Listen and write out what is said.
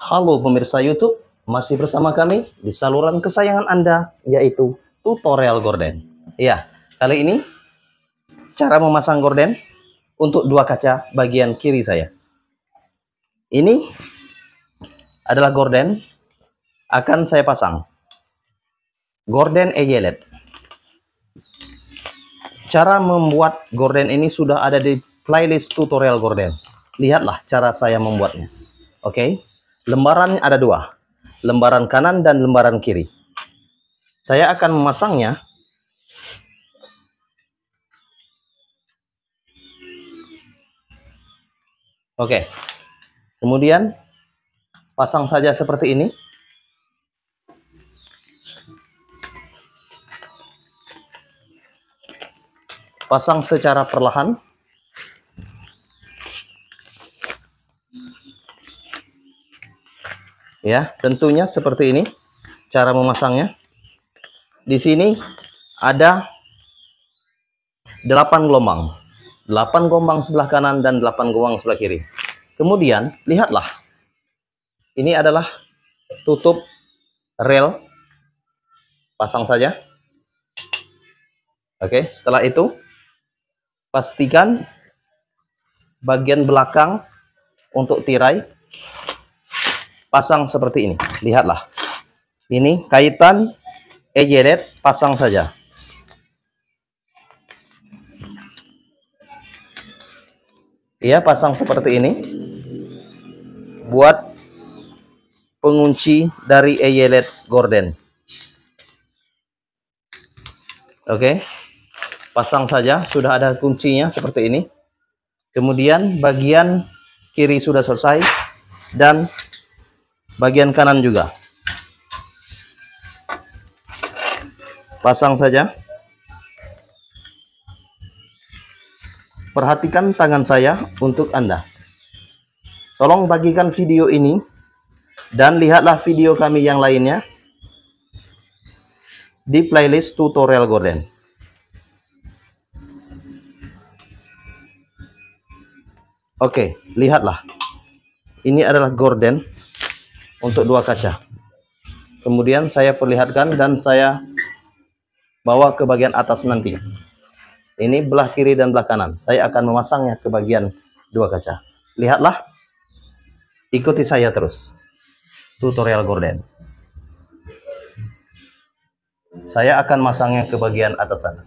Halo pemirsa YouTube, masih bersama kami di saluran kesayangan Anda, yaitu tutorial gorden. Ya, kali ini cara memasang gorden untuk dua kaca bagian kiri saya. Ini adalah gorden akan saya pasang. Gorden eyelet. Cara membuat gorden ini sudah ada di playlist tutorial gorden. Lihatlah cara saya membuatnya. Oke. Lembarannya ada dua, lembaran kanan dan lembaran kiri. Saya akan memasangnya oke. Kemudian pasang saja seperti ini. Pasang secara perlahan. Ya, tentunya seperti ini cara memasangnya. Di sini ada 8 gelombang. 8 gelombang sebelah kanan dan 8 gelombang sebelah kiri. Kemudian, lihatlah. Ini adalah tutup rel. Pasang saja. Oke, setelah itu pastikan bagian belakang untuk tirai pasang seperti ini. Lihatlah. Ini kaitan eyelet, pasang saja. Ya, pasang seperti ini. Buat pengunci dari eyelet gorden. Oke. Pasang saja, sudah ada kuncinya seperti ini. Kemudian bagian kiri sudah selesai dan bagian kanan juga. Pasang saja. Perhatikan tangan saya untuk Anda. Tolong bagikan video ini dan lihatlah video kami yang lainnya di playlist tutorial gorden. Oke, lihatlah. Ini adalah gorden untuk dua kaca. Kemudian saya perlihatkan dan saya bawa ke bagian atas nanti. Ini belah kiri dan belah kanan. Saya akan memasangnya ke bagian dua kaca. Lihatlah. Ikuti saya terus. Tutorial gorden. Saya akan masangnya ke bagian atas sana.